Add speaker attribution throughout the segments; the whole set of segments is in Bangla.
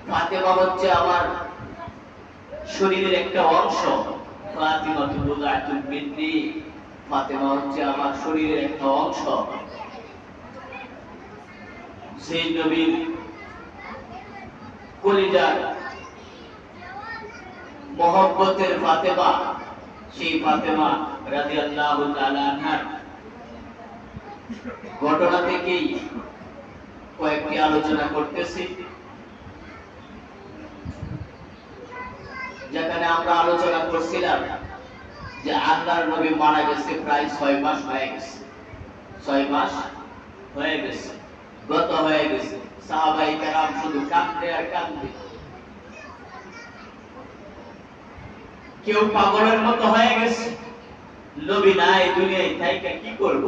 Speaker 1: ফাতেমা হচ্ছে আমার শরীরের একটা অংশ। ফাতিমাতুল বুদাতুল বিনতি, ফাতেমা হচ্ছে আমার শরীরের একটা অংশ। সেই নবীর কলিজার মহব্বতের ফাতেমা, সেই ফাতেমা রাদিয়াল্লাহু তাআলা আনহার ঘটনা থেকেই কয়েকটি আলোচনা করতেছি, যেখানে আমরা আলোচনা করছিলাম যে আল্লাহর নবী মারা গেছে প্রায় 6 মাস হয়ে গেছে। 6 মাস হয়ে গেছে, গত হয়ে গেছে। সাহাবায়ে কেরাম শুধু কাঁদতে আর কাঁদতে, কেউ পাগলের মতো হয়ে গেছে। নবী নাই দুনিয়ায়, থাইকা কি করব,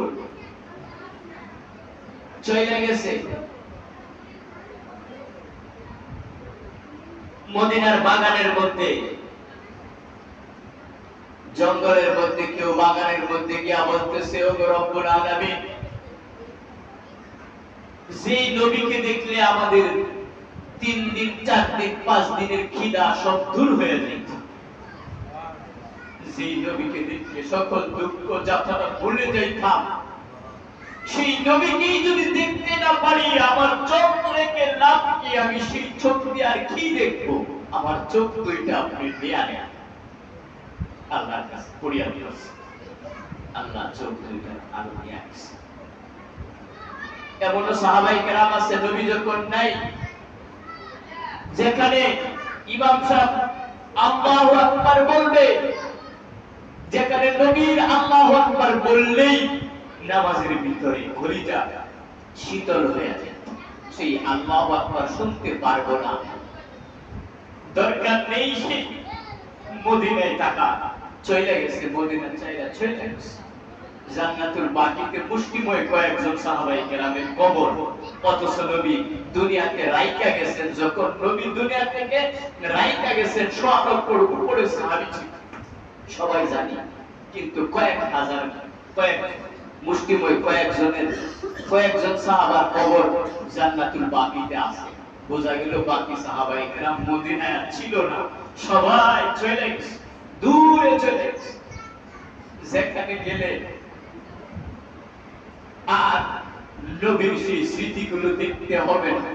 Speaker 1: চলে গেছে। মদিনার বাগানের মধ্যে, জঙ্গলের মধ্যে, কেউ বাগানের মধ্যে গিয়া বলতেছে, ও রব্বুল আলামিন, যে নবীকে দেখলে আমাদের 3 দিন 4 দিন 5 দিনের খিদা সব দূর হয়ে যেত, যে নবীকে দেখলে সকল দুঃখ যাতনা ভুলে যাইতাম, সেই নবীকেই যদি দেখতে না পারি, আমার চোখ রেখে লাভ কি? আমি সেই চোখ দিয়ে আর কি দেখবো? আমার চোখ দুইটা আপনি দেয়া নেন। আল্লাহর কাছে পড়িয়া দিয়েছে, আল্লাহ চোখ দুইটা আলো দিয়ে আসছে। এমন সাহাবায়ে কেরাম আছে, নবী যখন নাই, যেখানে ইমাম সাহেব আল্লাহু আকবার বলবে, যেখানে নবীর আল্লাহু আকবার বললেই নামাজের ভিতরে কলিজা শীতল হয়ে যায়, সেই আল্লাহু আকবার শুনতে পারবো না। দরকার নেই সে মদিনায় থাকা, চলে গেছে মদিনায়, চলে গেছে জান্নাতুল বাকিতে মুষ্টিময় কয়েকজন সাহাবায়ে কেরামের কবর। অথচ নবী দুনিয়াতে রাইকা গেছেন, যখন নবী দুনিয়া থেকে রাইকা গেছেন, শত উপরে সাহাবী ছিল, সবাই জানি, কিন্তু কয়েক হাজার, কয়েক মুষ্টিময় কয়েকজন সাহাবার কবর জান্নাতুল বাকিতে আছে। বোঝা গেল বাকি সাহাবায়ে কেরাম মদিনায় ছিল না, সবাই চলে গেছে, দূরে চলে গেছে। যেখানে গেলে আর নবীর সেই স্মৃতিগুলো দেখতে হবে না,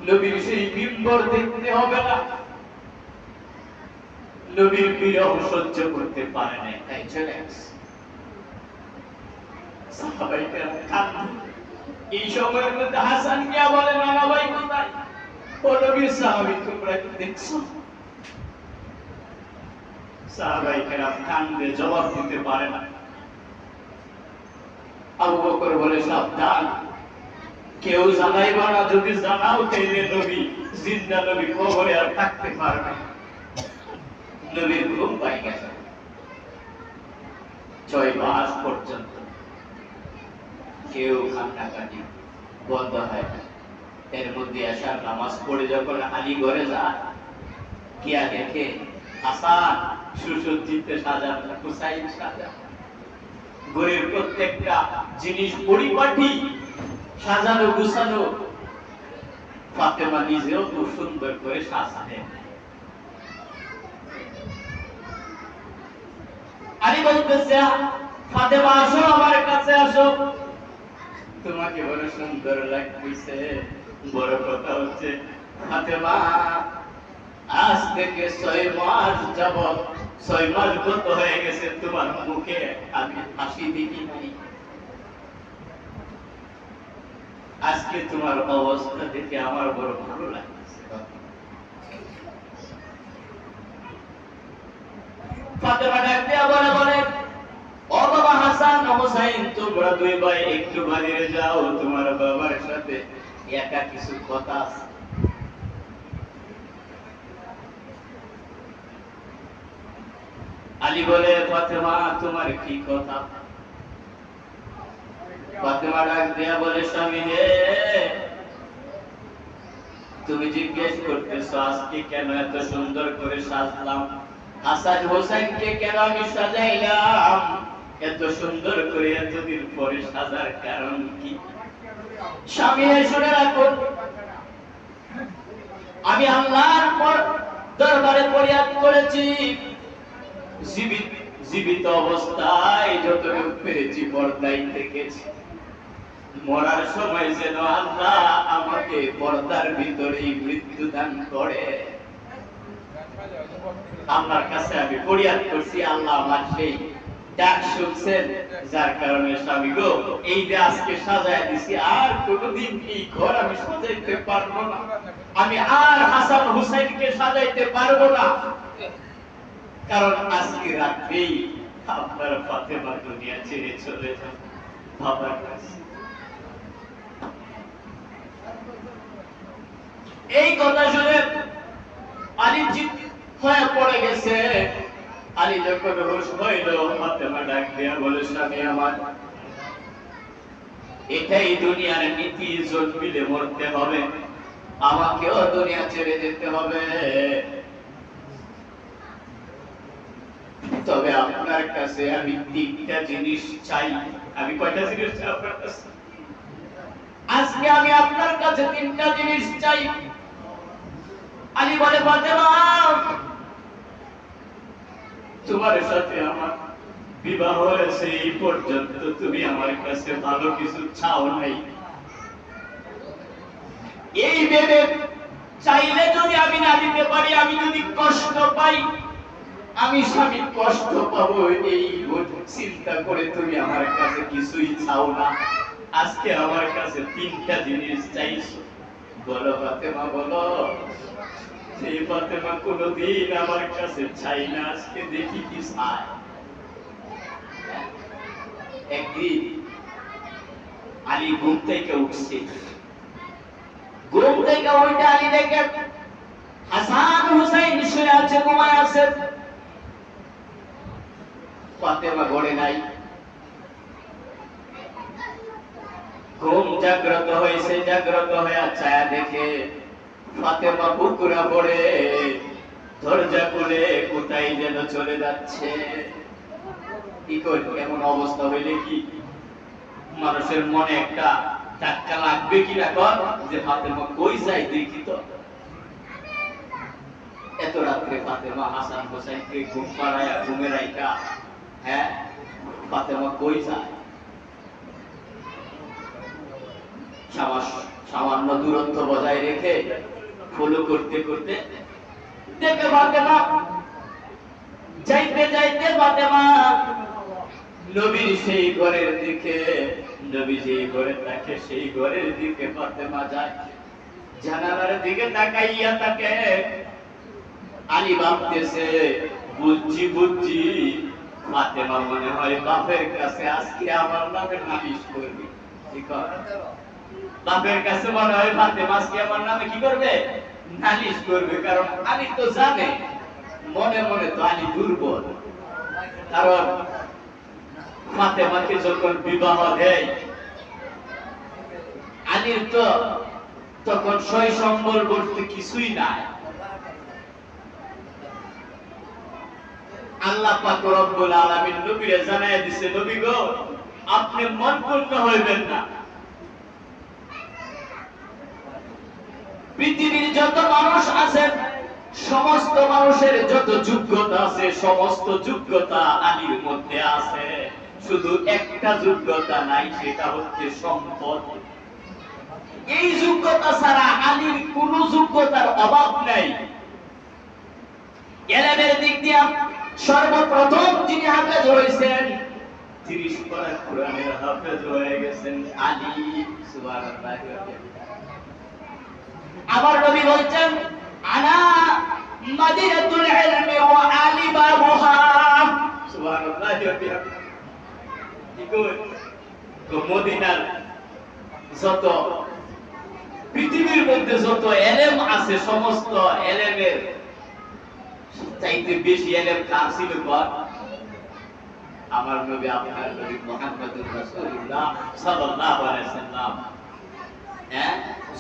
Speaker 1: নবীর সেই মিম্বর দেখতে হবে না, নবীর বিরহ সহ্য করতে পারে না, তাই চলে গেছে। সাহাবায়ে কেরাম কাঁদতেন। এই সময়ের মধ্যে হাসান গিয়া বলে, নানা ভাই কোথায়? ও নবীর সাহাবী, তোমরা কি দেখছো? সাহাবায়ে কেরাম কান্দে, জবাব দিতে পারে না। আবু বকর বলে, সাবধান, কেউ জানাইবা না, যদি জানাও তাইলে নবী, জিন্দা নবী কবরে আর থাকতে পারবে না। নবীর ঘুম পাই গেছে 6 মাস পর্যন্ত, কেউ কান্নাকাটি বন্ধ হয় না। এর মধ্যে আসার নামাজ পড়ে যখন আলী ঘরে যায়, গিয়া দেখে হাসান সুসজ্জিত সাজানো, হুসাইন সাজানো, ঘরের প্রত্যেকটা জিনিস পরিপাটি সাজানো গুছানো। ফাতেমা নিজেও খুব সুন্দর করে সাজালেন। আলী বলতেছে, ফাতেমা আসো, আমার কাছে আসো, তোমাকে বড় সুন্দর লাগতেছে। বড় কথা হচ্ছে, ফাতেমা, আজ থেকে 6 মাস যাবত, 6 মাস গত হয়ে গেছে, তোমার মুখে আমি হাসি দেখি নাই। আজকে তোমার অবস্থা দেখে আমার বড় ভালো লাগছে। ফাতেমা ডাক দিয়া বলে, ও বাবা হাসান, হুসাইন, তোমরা 2 ভাই একটু বাহিরে যাও, তোমার বাবার সাথে একা কিছু কথা আছে। আলী বলে, ফাতেমা, তোমার কি কথা? ফাতেমা ডাক দিয়া বলে, স্বামী রে, তুমি জিজ্ঞেস করতেছো আজকে কেন এত সুন্দর করে সাজলাম, হাসান হোসেনকে কেন আমি সাজাইলাম, এত সুন্দর করে এতদিন পরে সাজার কারণ কি? স্বামী শুনে রাখুন, আমি আল্লাহর দরবারে ফরিয়াদ করেছি, জীবিত অবস্থায় যতটুকু পেরেছি পর্দায় থেকেছি। মরার সময় যেন আল্লাহ আমাকে পর্দার ভিতরেই মৃত্যু দান করে। আল্লাহর কাছে আমি ফরিয়াদ করছি, আল্লাহ আমার সেই ডাক শুনছেন, যার কারণে স্বামী গো এই যে আজকে সাজায় দিছি, আর কোনোদিন এই ঘর আমি সাজাইতে পারবো না, আমি আর হাসান হুসাইনকে সাজাইতে পারবো না, কারণ আজকে রাতেই আপনার ফাতেমা দুনিয়া ছেড়ে চলে যান বাবার কাছে। এই কথা শুনে আলী জিত হয়ে পড়ে গেছে। আলী যখন হুঁশ হইল, ফাতেমা ডাক দিয়া বলে, স্বামী আমার, এটাই দুনিয়ার নীতি, জন্মিলে মরতে হবে, আমাকেও দুনিয়া ছেড়ে যেতে হবে, তবে আপনার কাছে আমি তিনটা জিনিস চাই। আমি কয়টা জিনিস চাই আপনার কাছে? আজকে আমি আপনার কাছে তিনটা জিনিস চাই। আলী বলে, ফাতেমা, তোমার সাথে আমার বিবাহ হয়েছে, এই পর্যন্ত তুমি আমার কাছে ভালো কিছু চাও নাই, এই ভেবে চাইলে যদি আমি না দিতে পারি, আমি যদি কষ্ট পাই, আমি স্বামী কষ্ট পাবো, এই চিন্তা করে তুমি আমার কাছে কিছুই চাও না। আজকে আমার কাছে তিনটা জিনিস চাইছো, বলো ফাতেমা, বলো। সেই ফাতেমা কোনদিন আমার কাছে চাই না, আজকে দেখি কি চায়। একদিন আলী ঘুম থেকে উঠছে, ঘুম থেকে ওইটা আলী দেখে হাসান হুসাইন শুয়ে আছে, ঘুমায় আছে, ফাতেমা ঘরে নাই। ঘুম জাগ্রত হয়েছে, জাগ্রত হয়ে ছায়া দেখে ফাতেমা বুকুরা পড়ে দরজা খুলে কোথায় যেন চলে যাচ্ছে। কি করব, এমন অবস্থা হইলে কি মানুষের মনে একটা ধাক্কা লাগবে কি না, কর যে ফাতেমা কই যায় দেখি তো। এত রাত্রে ফাতেমা হাসান হোসেনকে ঘুম পাড়ায়া ঘুমে রাইকা, হ্যাঁ, ফাতেমা কই যায়? সামান্য দূরত্ব বজায় রেখে ফলো করতে করতে দেখে ফাতেমা যাইতে যাইতে ফাতেমা নবীর সেই ঘরের দিকে, নবী যেই ঘরে থাকে সেই ঘরের দিকে ফাতেমা যায়। জানালার দিকে তাকাইয়া থাকে, আলী ভাবতেছে, বুঝছি বুঝছি, ফাতেমা মনে হয় বাপের কাছে আজকে আমার নামে নালিশ করবে। বাপের কাছে মনে হয় ফাতেমা আজকে আমার নামে কি করবে, নালিশ করবে। কারণ আলী তো জানে মনে মনে তো আলী দুর্বল, কারণ ফাতেমাকে যখন বিবাহ দেয় আলীর তো তখন সয় সম্বল বলতে কিছুই নাই। আল্লাহ পাক রব্বুল আলামিন নবীরে জানায় দিয়েছে, নবী গো আপনি মন পূর্ণ হইবেন না, পৃথিবীর যত মানুষ আছেন সমস্ত মানুষের যত যোগ্যতা আছে সমস্ত যোগ্যতা আলীর মধ্যে আছে, শুধু একটা যোগ্যতা নাই, সেটা হচ্ছে সম্পদ। এই যোগ্যতা ছাড়া আলীর কোন যোগ্যতার অভাব নাই। ইলমের দিক দিয়ে সর্বপ্রথম যিনি হাফেজ হয়েছেন, 30 পারা কোরআনের হাফেজ হয়ে গেছেন আলী, সুবহানাল্লাহ। আমার নবী বলছেন, আনা মাদিনাতুল ইলমি ওয়া আলী বাবুহা, সুবহানাল্লাহ। কি কই মদিনার যত পৃথিবীর মধ্যে যত ইলম আছে সমস্ত ইলমের চাইতে বেশি ইলম কার ছিল? আমার নবী, আপনার নবী মুহাম্মদুর রাসূলুল্লাহ সাল্লাল্লাহু আলাইহি সাল্লাম। হ্যাঁ,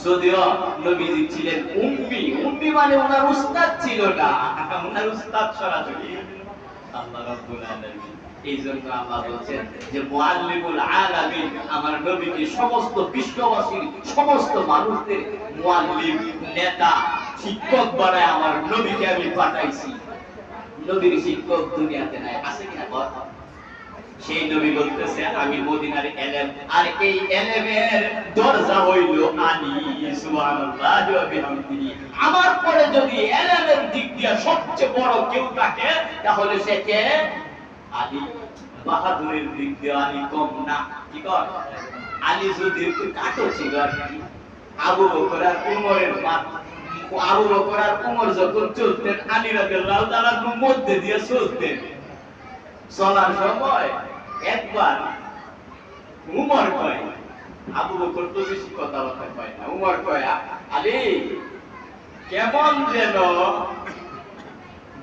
Speaker 1: যদিও নবীজি ছিলেন উম্মি, উম্মি মানে ওনার উস্তাদ ছিল না, ওনার উস্তাদ সরাসরি আল্লাহ রাব্বুল আলামিন। এই জন্য আল্লাহ বলছেন যে মুআল্লিমুল আলামিন, আমার নবীকে সমস্ত বিশ্ববাসীর সমস্ত মানুষদের মুআল্লিম, নেতা, শিক্ষক বানায় আমার নবীকে আমি পাঠাইছি। নবীর শিক্ষক দুনিয়াতে নাই, আছে কিনা বল? সেই নবী বলতেছে আমি মদিনার এলেম, আর এই এলেমের দরজা হইল আলী। সুবহানাল্লাহ ওয়া বিহামদিহি। আমার পরে যদি এলেমের দিক দিয়ে সবচেয়ে বড় কেউ থাকে তাহলে সে কে? আলী। বাহাদুরের দিক দিয়ে আলী কম না, কি কর? আলী যদি একটু কাটো ছিল আর কি। আবু বকর আর উমরের আবু বকর আর উমর যখন চলতেন, আলী রাদিয়াল্লাহু তাআলার মধ্যে দিয়ে চলতেন। চলার সময় একবার উমর কয়, আবু বকর তো বেশি কথাবার্তা কয় না, উমর কয় আলী কেমন যেন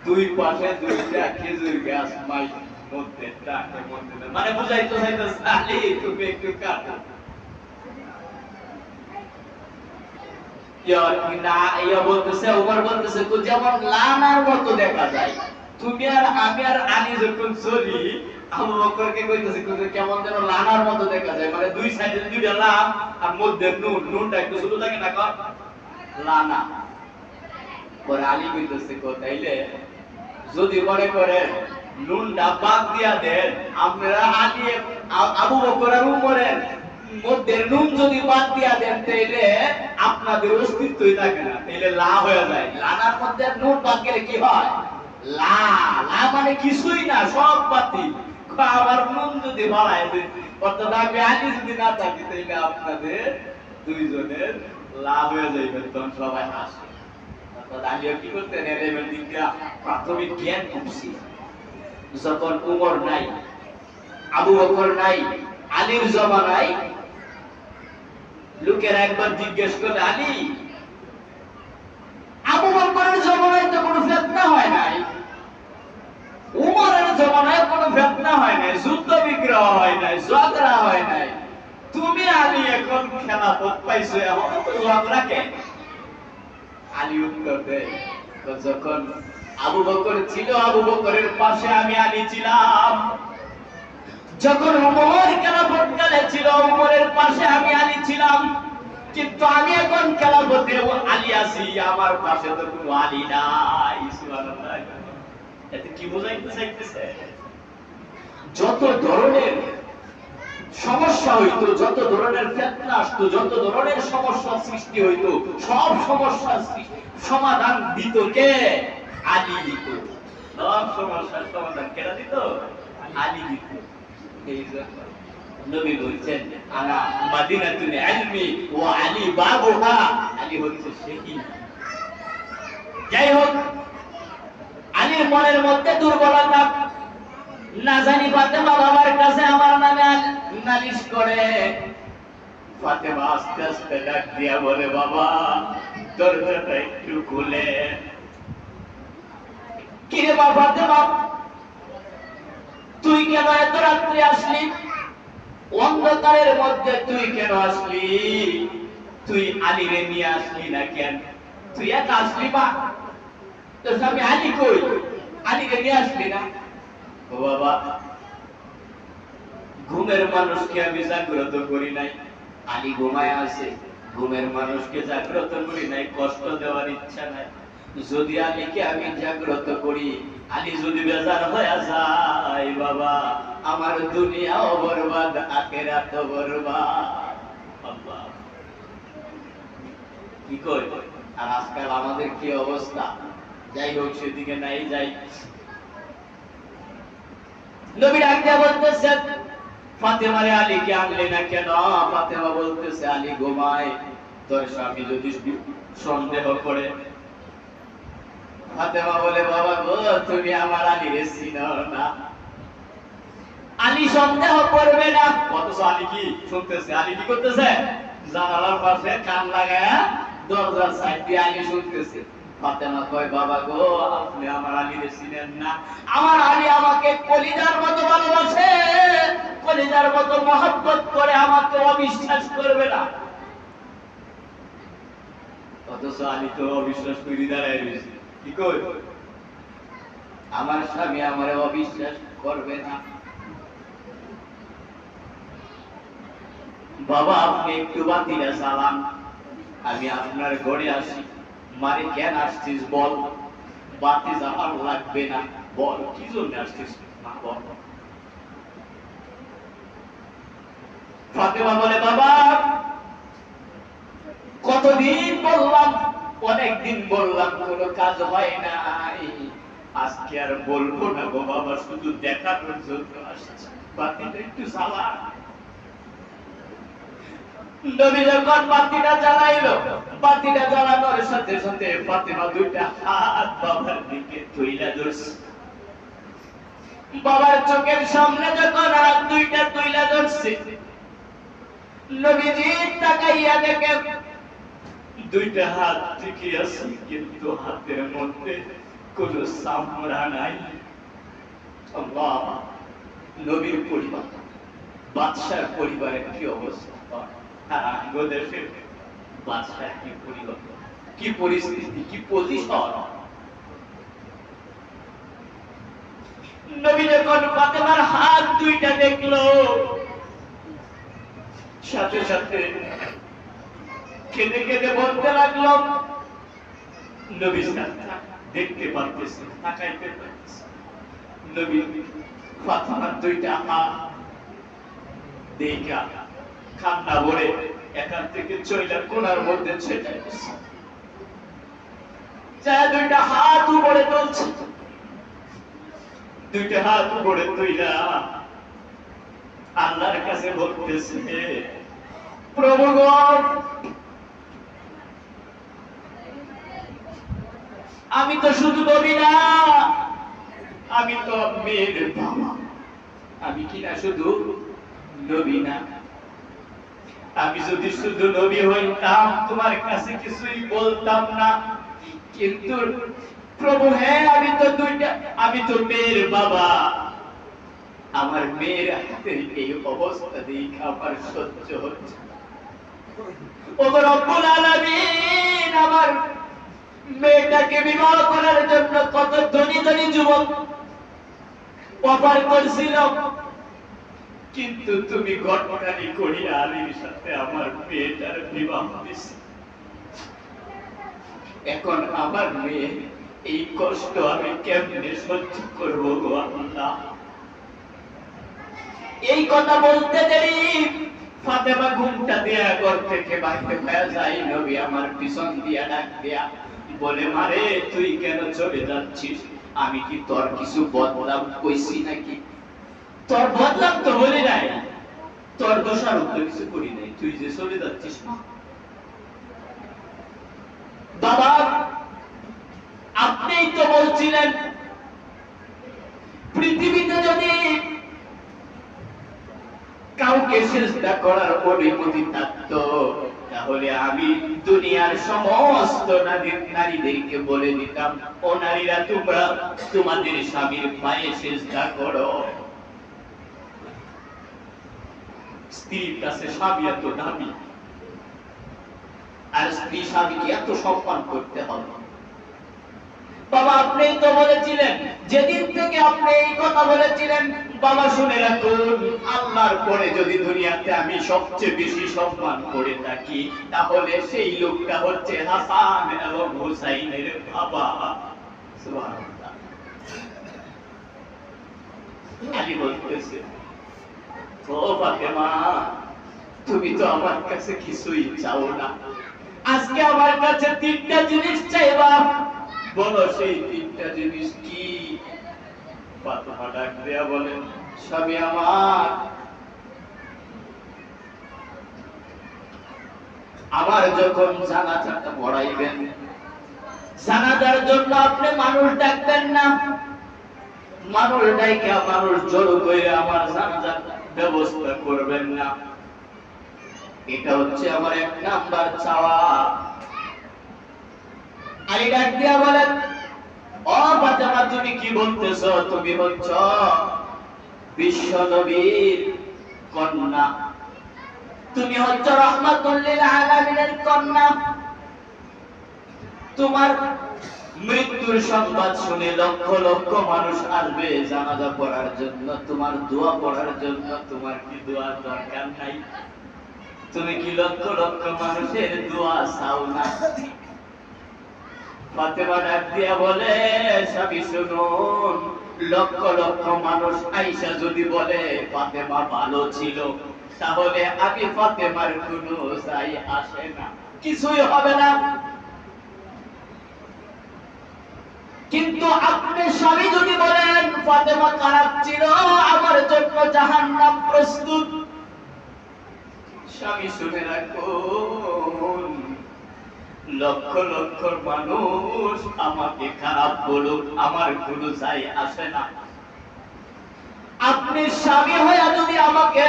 Speaker 1: দুই পাশে দুইটা খেজুর গাছ মাই মধ্যে ডাকে মধ্যে, মানে বুঝাইতে চাইতেছে আলী তুমি একটু কাটো। বলতেছে উমর বলতেছে যেমন লানার মতো দেখা যায়। তুমি আর আমি আর আলী যখন চলি, আবু বকরকে কইতেছে কেমন যেন লানার মতো দেখা যায়, মানে দুই সাইডে দুইটা লাম আর মধ্যে নুন, নুনটা একটু ছোট থাকে না, কর লানা। পরে আলী কইতেছে তাইলে যদি মনে করেন নুনটা বাদ দিয়া দেন, আপনারা আলী আবু বকর আর উমরের মধ্যে নুন যদি বাদ দিয়া দেন তাইলে আপনাদের অস্তিত্বই থাকে না, তাইলে লা হয়ে যায়। লানার মধ্যে নুন বাদ গেলে কি হয়? লা। লা মানে কিছুই না, সব বাতিল। আবার নুন যদি বাড়ায় দেন, অর্থাৎ আমি আলী যদি না থাকি তাইলে আপনাদের দুইজনের লা হয়ে যাইবে, তখন সবাই হাসে। অর্থাৎ আলীও কি করতেন? এলেমের দিক দিয়ে প্রাথমিক জ্ঞান খুঁজছি। যখন উমর নাই, আবু বকর নাই, আলীর জমানায় লোকেরা একবার জিজ্ঞেস করলে আলী আবু বকরের জমানায় তো কোনো ফিতনা হয় নাই, উমরের জমানায় কোনো ফিতনা হয় নাই, যুদ্ধ বিগ্রহ হয় নাই, ঝগড়া হয় নাই, তুমি আলী এখন খেলাফত পাইছো, এখন তো ঝগড়া কেন? আলী উত্তর দেয় যখন আবু বকর ছিল আবু বকরের পাশে আমি আলী ছিলাম, যখন উমর খেলাফত কালে ছিল উমরের পাশে আমি আলী ছিলাম, কিন্তু আমি এখন খেলাফতে আলী আছি, আমার পাশে তো কোনো আলী নাই। সুবহানাল্লাহ। এতে কি বোঝাইতে চাইতেছে? যত ধরনের সমস্যা হইতো, যত ধরনের ফিতনা আসতো, যত ধরনের সমস্যা সৃষ্টি হইতো, সব সমস্যার সমাধান দিত কে? আলী দিত। সব সমস্যার সমাধান কেন দিত? আলী দিত। এই জন্য নবী বলছেন আনা মাদিনাতুল ইলমি ওয়া আলী বাবুহা। আলী হচ্ছে সেই। যাই হোক, আলীর মনের মধ্যে দুর্বলতা, না জানি ফাতেমা বাবার কাছে আমার নামে নালিশ করে। ফাতেমা আস্তে আস্তে ডাক দিয়া বলে বাবা দরজাটা একটু খুলে। কি রে বাবা ফাতেমা, তুই কেন এত রাত্রে আসলি? অন্ধকারের মধ্যে তুই কেন আসলি? তুই আলীরে নিয়ে আসলি না কেন? তুই একা আসলি বা তোর সামনে আলী কই? আলীরে নিয়ে আসলি না? ও বাবা, ঘুমের মানুষকে আমি জাগ্রত করি নাই, আলী ঘুমায় আছে। ঘুমের মানুষকে জাগ্রত করি নাই, কষ্ট দেওয়ার ইচ্ছা নাই। যদি আলীকে আমি জাগ্রত করি, আলী যদি বেজার হয়ে যায় বাবা, আমার দুনিয়াও বরবাদ, আখিরাতও বরবাদ। আল্লাহ কি কই? আর আজকাল আমাদের কি অবস্থা? যাই হোক, সেদিকে নাই যাই। নবী ডাকতে বলতেছেন ফাতেমারে আলীকে আনলে না কেন? ফাতেমা বলতেছে আলী ঘুমায়, তোর স্বামী যদি সন্দেহ করে। ফাতেমা বলে বাবা গো, তুমি আমার আলীরে চিনো না, আলী সন্দেহ করবে না। অথচ আলী কি শুনতেছে? আলী কি করতেছে? জানালার পাশে কান লাগায়া দরজার সাইড দিয়ে আলী শুনতেছে। ফাতেমা কয় বাবা গো, আপনি আমার আলীরে চিনেন না, আমার আলী আমাকে কলিজার মতো ভালোবাসে, কলিজার মতো মহব্বত করে, আমাকে অবিশ্বাস করবে না। অথচ আলী তো অবিশ্বাস করে দাঁড়ায় রয়েছে। কি কই? আমার স্বামী আমারে অবিশ্বাস করবে না, বাবা আপনি একটু বাতিটা চালান, আমি আপনার ঘরে আসি। মারে কেন আসছিস বল? বাতি জ্বালানো লাগবে না, বল কি জন্য আসছিস? মা বল। ফাতেমা বলে বাবা কতদিন বললাম, অনেকদিন বললাম, কোনো কাজ হয় নাই, আজকে আর বলবো না গো বাবা, শুধু দেখানোর জন্য আসছে, বাতিটা একটু জ্বালা। নবী যখন বাতিটা জ্বালাইলো, বাতিটা জ্বালানোর সাথে সাথে ফাতেমা দুইটা হাত বাবার দিকে তুইলা ধরছে। বাবার চোখের সামনে যখন হাত দুইটা তুইলা ধরছে, নবীজি তাকাইয়া দেখে দুইটা হাত ঠিকই আছে, কিন্তু হাতের মধ্যে কোন চামড়া নাই। আল্লাহ, নবীর পরিবার, বাদশার পরিবারের কি অবস্থা, আর আঙ্গো দেশের বাদশার কি পরিবার, কি পরিস্থিতি, কি পজিশন। নবী যখন ফাতেমার হাত দুইটা দেখলো, সাথে সাথে কেঁদে কেঁদে বলতে লাগলো, নবী দেখতে পারতেছে, তাকাইতে পারতেছে, নবী ফাতেমার দুইটা হাত দেখা কান্না ভরে এখান থেকে চইলা কোনার মধ্যে ছেড়ে দিচ্ছে, চায় দুইটা হাত উপরে তুলছে, দুইটা হাত উপরে তুইলা আল্লাহর কাছে বলতেছে, প্রভু গো আমি তো শুধু নবী না, আমি তো মেয়ের বাবা, আমি কিনা শুধু নবী না, আমি যদি শুধু নবী হইতাম তোমার কাছে কিছুই বলতাম না, কিন্তু প্রভু হ্যাঁ আমি তো মেয়ের বাবা, আমার মেয়ের হাতের এই অবস্থা দেখে আমার সহ্য হচ্ছে। ওগো রব্বুল আলামিন, আমার মেয়েটাকে বিবাহ করার জন্য কত ধনী ধনী যুবক অফার করছিল, কিন্তু তুমি ঘটনাটি করিয়া আলীর সাথে আমার মেয়েটার বিবাহ দিয়েছে। এখন আমার মেয়ে এই কষ্ট আমি কেমনে সহ্য করবো গো আল্লাহ। এই কথা বলতে দেরি ফাতেমা ঘুমটা দিয়া ঘর থেকে বাইরে হয়ে যায়, নবী আমার পিছন দিয়া ডাক দিয়া বলে, মারে তুই কেন চলে যাচ্ছিস? আমি কি তোর কিছু বদলাম কইছি নাকি? তোর বদলাম তো বলি নাই, তোর দোষারোপ তো কিছু করি নাই, তুই যে চলে যাচ্ছিস না। বাবা আপনিই তো বলছিলেন পৃথিবীতে যদি কাউকে সিজদা করার অনুমতি থাকতো, তাহলে আমি দুনিয়ার সমস্ত নারীদেরকে বলে দিতাম, ও নারীরা তোমরা তোমাদের স্বামীর পায়ে সিজদা করো। স্ত্রীর কাছে স্বামী এত দামি, আর স্ত্রী স্বামীকে এত সম্মান করতে হবে। বাবা আপনি তো বলেছিলেন, যেদিন থেকে আপনি এই কথা বলেছিলেন, বাবা শুনে রাখুন, আল্লাহর পরে যদি দুনিয়াতে আমি সবচেয়ে বেশি সম্মান করে থাকি, তাহলে সেই লোকটা হচ্ছে হাসান এবং হুসাইনের বাবা। সুবহানাল্লাহ। আলী বলতেছে, ও ফাতেমা তুমি তো আমার কাছে কিছুই চাও না, আজকে আমার কাছে তিনটা জিনিস চাইবা, বলো সেই তিনটা জিনিস কি? ফাতেমা ডাক দিয়া বলেন, স্বামী আমার যখন জানাজাটা পড়াইবেন, জানাজার জন্য আপনি মানুষ ডাকবেন না, মানুষ ডাইকা মানুষ জড়ো করে আমার জানাজার ব্যবস্থা করবেন না, এটা হচ্ছে আমার এক নাম্বার চাওয়া। আলী ডাক দিয়া বলেন, ও ফাতেমা তুমি কি বলতেছ? তুমি হচ্ছ বিশ্ব নবীর কন্যা, তুমি হচ্ছ রাহমাতুল লিল আলামিনের কন্যা, তোমার মৃত্যুর সংবাদ শুনে লক্ষ লক্ষ মানুষ আসবে জানাজা পড়ার জন্য, তোমার দোয়া পড়ার জন্য, তোমার কি দোয়ার দরকার নাই? তুমি কি লক্ষ লক্ষ মানুষের দোয়া চাও না? ফাতেমা ডাক দিয়া বলে, স্বামী শুনুন, লক্ষ লক্ষ মানুষ আয়েশা যদি বলে ফাতেমা ভালো ছিল, তাহলে আমি ফাতেমার কোনো যাই আসে না, কিছুই হবে না। কিন্তু আপনি স্বামী যদি বলেন ফাতেমা খারাপ ছিল, আমার জন্য জাহান্নাম প্রস্তুত। স্বামী শুনে রাখুন, লক্ষ লক্ষ মানুষ আমাকে খারাপ বলুক, আমার কোনো যাই আসে না। আপনি স্বামী হয়ে যদি আমাকে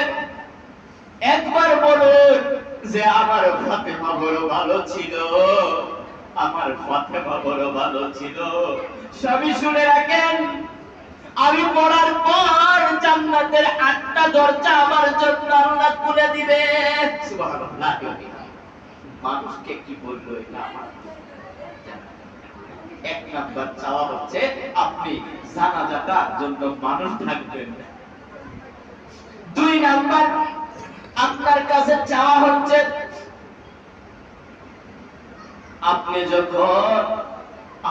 Speaker 1: একবার বলুন যে আমার ফাতেমা বড় ভালো ছিল, আমার ফাতেমা বড় ভালো ছিল, স্বামী শুনে রাখেন, আমি মরার পর জান্নাতের 8টা দরজা আমার জন্য আল্লাহ খুলে দিবে। সুবহানাল্লাহ। মানুষকে কি বললো এটা আমার এক নাম্বার চাওয়া হচ্ছে আপনি জানাজাটার জন্য মানুষ থাকবেন। 2 নাম্বার আপনার কাছে চাওয়া হচ্ছে আপনি যখন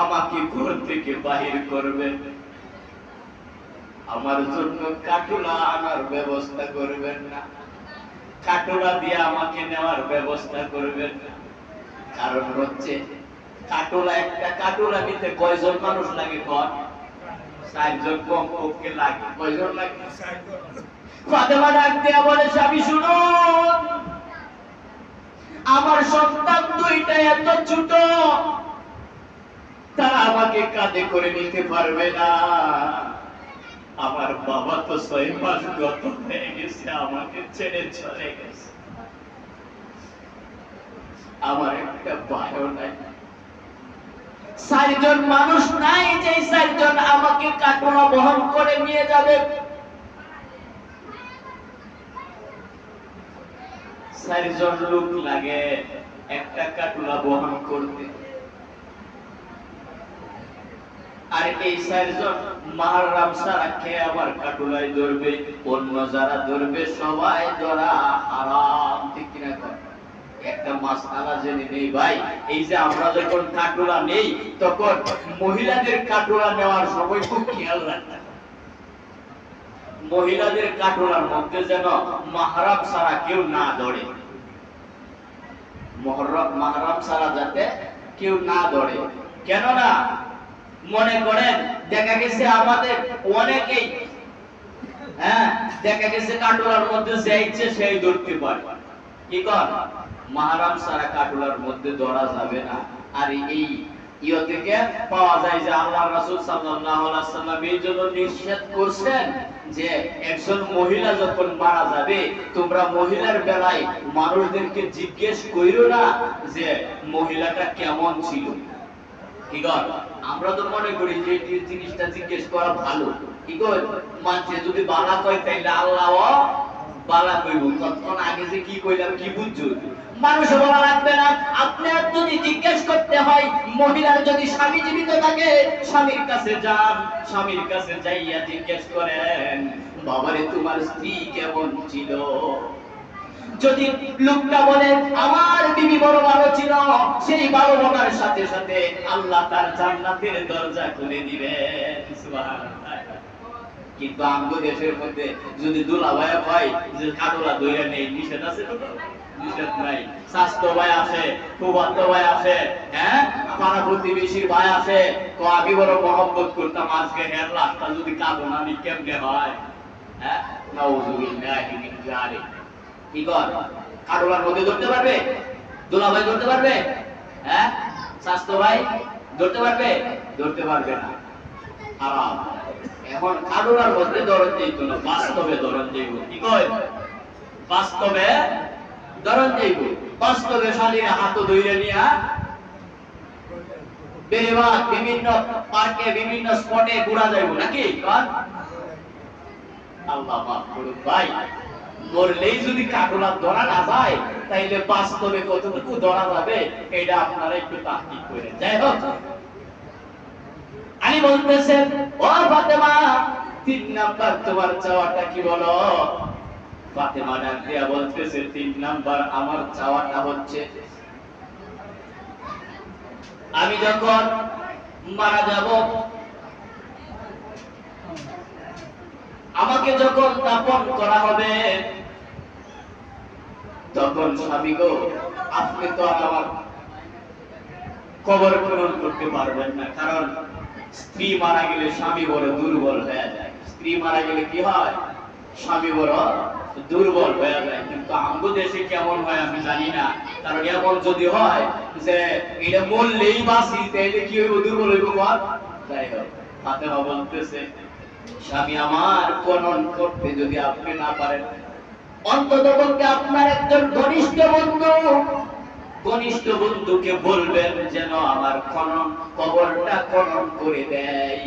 Speaker 1: আমাকে ঘর থেকে বাহির করবেন, আমার জন্য কাটুলা আনার ব্যবস্থা করবেন না, কাটুলা দিয়ে আমাকে নেওয়ার ব্যবস্থা করবেন না। কারণ হচ্ছে কাটুলা, একটা কাটুলা নিতে কয়জন মানুষ লাগে? 4 জন কমপক্ষে লাগে। কয়জন লাগে? ফাতেমা ডাক দিয়া বলে, স্বামী শুনুন, আমার সন্তান 2টা এত ছোট, তারা আমাকে কাঁধে করে নিতে পারবে না। আমার বাবা তো 6 মাস গত হয়ে গেছে, আমাকে ছেড়ে চলে গেছে। আমার একটা ভাইও নাই, 4 জন মানুষ নাই যে 4 জন আমাকে কাটুলা বহন করে নিয়ে যাবে। 4 জন লোক লাগে একটা কাটুলা বহন করতে। আর এই 4 জন মাহরাম ছাড়া কে আবার কাটুলাই ধরবে? অন্য যারা ধরবে সবাই ধরা হারাম, ঠিক কিনা? একটা মাসআলা জেনে নেই ভাই, এই যে আমরা যখন কাটুলা নেই, তখন মহিলাদের কাটুলা নেওয়ার সময় খুব খেয়াল রাখতে হবে। মহিলাদের কাটুলার মধ্যে যেন মাহরাম ছাড়া কেউ না ধরে, মাহরাম ছাড়া যাতে কেউ না ধরে। কেননা মনে করেন দেখা গেছে আমাদের অনেকেই দেখা গেছে কাটুলার মধ্যে যে ইচ্ছে সেই ধরতে পারে, কি কর? মাহরাম ছাড়া কাটুলার মধ্যে ধরা যাবে না। আর এই ইয়ে থেকে পাওয়া যায় যে আল্লাহ রাসূল সাল্লাল্লাহু আলাইহি ওয়াসাল্লাম এই জন্য নিষেধ করেছেন যে একজন মহিলা যখন মারা যাবে, তোমরা মহিলার বেলায় মানুষদেরকে জিজ্ঞেস কইরো না যে মহিলাটা কেমন ছিল। কি কর? আমরা তো মনে করি যে এই জিনিসটা জিজ্ঞেস করা ভালো। কি কর? মানুষে যদি বালা কয় তাইলে আল্লাহ বালা কইব, তখন আগে যে কি কইলাম কি বুঝছো? মানুষ বলা লাগবে না। আপনার যদি জিজ্ঞেস করতে হয়, মহিলার যদি স্বামী জীবিত থাকে, স্বামীর কাছে যান, স্বামীর কাছে যাইয়া জিজ্ঞেস করেন, বাবারে তোমার স্ত্রী কেমন ছিল? যদি লোকটা বলে আমার বিবি বড় ভালো ছিল, সেই ভালো বলার সাথে সাথে আল্লাহ তার জান্নাতের দরজা খুলে দিবেন। সুবহানাল্লাহ। কিন্তু আমগো দেশের মধ্যে যদি দুলাভাই হয় যে কাটুলা ধইরা নেই, নিষেধ আছে? তো নিষেধ নাই। স্বাস্থ্য ভাই আছে, ফুফাতো ভাই আছে, পাড়া প্রতিবেশীর ভাই আছে, তো আমি বড় মহব্বত করতাম, আজকে হের লাশটা যদি কাঁদো না আমি কেমনে হয়? নাউযুবিল্লাহি মিন যালিক। কি কর? কাটুলার মধ্যে ধরতে পারবে? দুলাভাই ধরতে পারবে? স্বাস্থ্য ভাই ধরতে পারবে? ধরতে পারবে না, হারাম। এখন কাটুলার মধ্যে ধরন যাইত না, বাস্তবে ধরন যাইব। কি কয়? বাস্তবে ধরন যাইব। বাস্তবে শালীর হাত ধইরে নিয়া বেরিবাদ বিভিন্ন পার্কে বিভিন্ন স্পটে ঘোরা যাইব নাকি? আল্লাহ মাফ করুন ভাই, মরলেই যদি কাটুলা ধরা না যায়, তাইলে বাস্তবে কতটুকু ধরা যাবে এটা আপনারা একটু তাহকিক করেন। যাই হোক, আলী বলতেছেন, ও ফাতেমা, 3 নাম্বার তোমার চাওয়াটা কি বলো? ফাতেমা ডাক দিয়া বলতেছে, 3 নাম্বার আমার চাওয়াটা হচ্ছে, আমি যখন মারা যাব, আমাকে যখন দাফন করা হবে, তখন স্বামী গো, আপনি তো আমার কবর খনন করতে পারবেন না, কারণ স্ত্রী মারা গেলে স্বামী বড় দুর্বল হয়ে যায়। স্ত্রী মারা গেলে কি হয়? স্বামী বড় দুর্বল হয়ে যায়। কিন্তু আমগো দেশে কেমন হয় আমি জানি না, কারণ এমন যদি হয় যে এটা মরলেই বাঁচি, তাহলে কি হইব? দুর্বল হইব। যাই হোক, ফাতেমা বলতেছে, স্বামী আমার খনন করতে যদি আপনি না পারেন, অন্তত পক্ষে আপনার একজন ঘনিষ্ঠ বন্ধুকে বলবেন যেন আমার কবরটা খনন করে দেয়।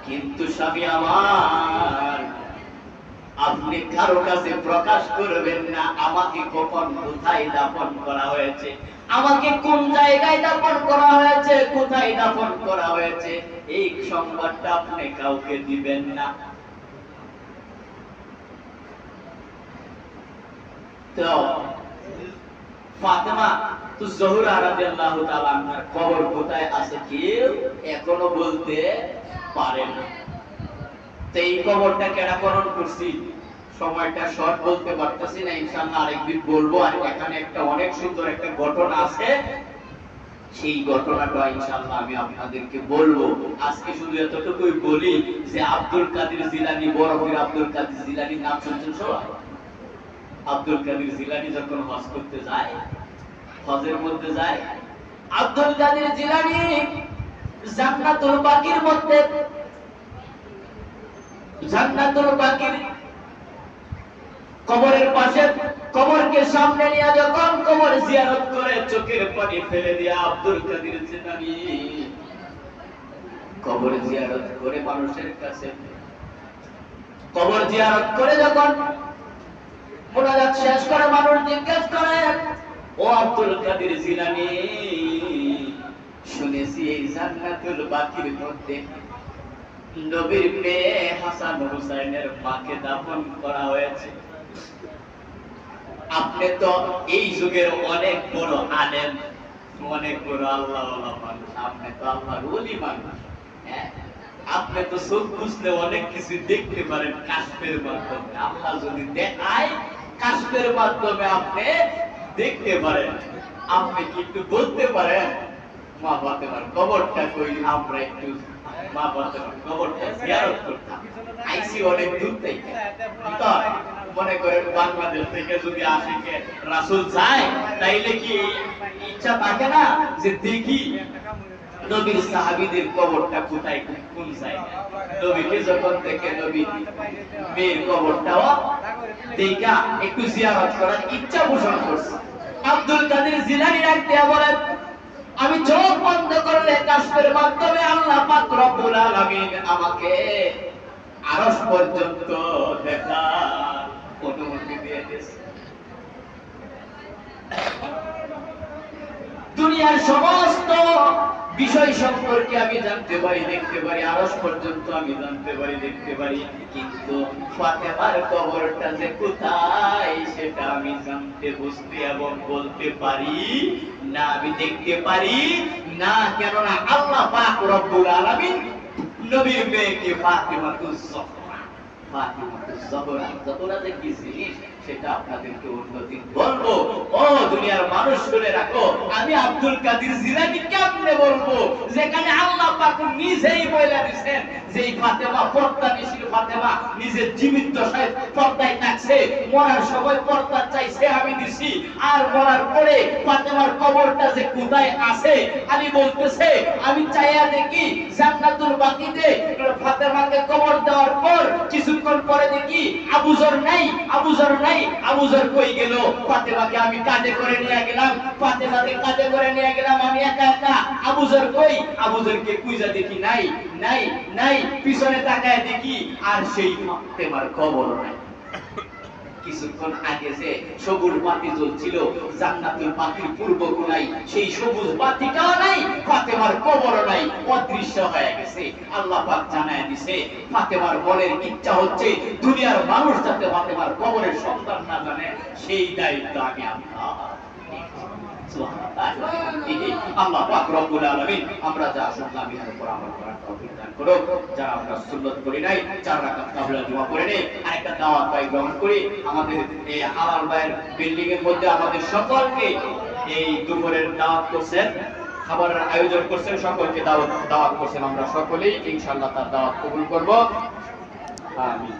Speaker 1: কিন্তু স্বামী আমার, আপনি কারো কাছে প্রকাশ করবেন না আমাকে কখন কোথায় দাফন করা হয়েছে, আমাকে কোন জায়গায় দাফন করা হয়েছে, কোথায় দাফন করা হয়েছে, এই সংবাদটা আপনি কাউকে দিবেন না। তো ফাতেমা তো জোহরা রাদিয়াল্লাহু তাআলা আনহার কবর কোথায় আছে কেউ এখনো বলতে পারে না। তো এই কবরটা কেডা খনন করছি, সময়টা শর্ট বলতে পারতেছি না, ইনশাআল্লাহ আরেকদিন বলবো। আর এখানে একটা অনেক সুন্দর একটা ঘটনা আছে, সেই ঘটনাটা ইনশাআল্লাহ আমি আপনাদেরকে বলবো। আজকে শুধু এতটুকুই বলি যে আব্দুল কাদের জিলানী, বড় পীর আব্দুল কাদের জিলানীর নাম শুনছেন সবাই? আব্দুল কাদের জিলানী যখন হজ করতে যায়, হজের মধ্যে যায়, আব্দুল কাদের জিলানী জান্নাতুল বাকির মধ্যে, জান্নাতুল বাকির কবরের পাশে, কবরকে সামনে নিয়ে যখন কবর জিয়ারত করে, চোখের পানি ফেলে দিয়ে আব্দুল কাদের জিলানী কবর জিয়ারত করে মানুষের কাছে, কবর জিয়ারত করে যখন মোনাজাত শেষ করে, মানুষ জিজ্ঞেস করে, ও আব্দুল কাদের জিলানী, শুনেছি এই জান্নাতুল বাকির মধ্যে নবীর মেয়ে হাসান হুসাইনের মাকে দাফন করা হয়েছে। আপনি তো এই যুগের অনেক বড় আলেম, অনেক বড় আল্লাহওয়ালা মানুষ, আপনি তো আল্লাহর ওলি মানুষ, হ্যাঁ, আপনি তো চোখ বুঝলে অনেক কিছু দেখতে পারেন কাশফের মাধ্যমে। আল্লাহ যদি দেখায়, কাশফের মাধ্যমে আপনি দেখতে পারেন। আপনি কি একটু বলতে পারেন মা ফাতেমার কবরটা কই, আমরা একটু মা ফাতেমার কবরটা জিয়ারত করতাম? আইসি অনেক দূর থেকে, তো মনে করেন বাংলাদেশ থেকে যদি আশিকে রাসূল যায়, তাইলে কি ইচ্ছা থাকে না যে দেখি নবীর সাহাবীদের কবরটা কোথায়, কোন জায়গায়? নবীকে যখন থেকে নবী মেয়ের কবরটাও দেখা একটু জিয়ারত করার ইচ্ছা পোষণ করছে। আব্দুল কাদের জিলানী রাখতে বলেন, আমি চোখ বন্ধ করলে কাশফের মাধ্যমে আল্লাহ পাক রব্বুল আলামিন আমাকে আরশ পর্যন্ত দেখার অনুমতি দিয়ে দিয়েছে। দুনিয়ার সমস্ত বিষয় সম্পর্কে আমি জানতে পারি, দেখতে পারি, আরশ পর্যন্ত আমি জানতে পারি, দেখতে পারি, কিন্তু ফাতেমার কবরটা যে কোথায় সেটা আমি জানতে, বুঝতে এবং বলতে পারি না, আমি দেখতে পারি না। কেননা আল্লাহ পাক রব্বুল আলামিন নবীর মেয়েকে ফাতেমাতুজ জোহরা, ফাতেমাতুজ জোহরা, জোহরা যে কি জিনিস সেটা আপনাদেরকে অন্যদিন বলবো। ও দুনিয়ার মানুষ শুনে রাখো, আমি আব্দুল কাদের জিলানী কেমনে বলবো যেখানে আল্লাহ পাক নিজেই বলে দিয়েছেন যে এই ফাতেমা পর্দা নিছিল, ফাতেমা নিজের জীবিত দশায় পর্দায় থাকছে, মরার সময় পর্দা চাইছে আমি দিছি, আর মরার পরে ফাতেমার কবরটা যে কোথায় আছে আমি বলতেছে, আমি চাইয়া দেখি জান্নাতুল বাকিতে ফাতেমাকে কবর দেওয়ার পর কিছুক্ষণ পরে দেখি আবুজর নাই, আবুজর নাই, আবুজর কই গেল? ফাতেমাকে আমি কাঁধে করে নিয়ে গেলাম, ফাতেমাকে কাঁধে করে নিয়ে গেলাম আমি একা একা, আবুজর কই? আবুজরকে খুঁজে দেখি নাই, নাই, নাই, পিছনে তাকায় দেখি আর সেই ফাতেমার কবর নাই। কিছুক্ষণ আগে যে সবুজ বাতি জ্বলছিল জান্নাতুল বাতির পূর্ব কোণায়, সেই সবুজ বাতিটাও নাই, ফাতেমার কবরও নাই, অদৃশ্য হয়ে গেছে। আল্লাহ পাক জানায় দিছে, ফাতেমার মনের ইচ্ছা হচ্ছে দুনিয়ার মানুষ যাতে ফাতেমার কবরের সন্ধান না জানে, সেই দায়িত্ব আমি আল্লাহ। আল্লাহ পাক রব্বুল আলামিন আমরা যা শুনলাম এর উপর আমল করার তৌফিক দান করুন। যারা আমরা সুন্নাত করি নাই, 4 রাকাত কাবলা জুমা করে নেই, আরেকটা দাওয়াত পাই গ্রহণ করি। আমাদের এই হালাল ভাইয়ের বিল্ডিং এর মধ্যে আমাদের সকলকে এই দুপুরের দাওয়াত করছেন, খাবারের আয়োজন করছেন, সকলকে দাওয়াত করছেন। আমরা সকলেই ইনশাআল্লাহ তার দাওয়াত কবুল করব। আমিন।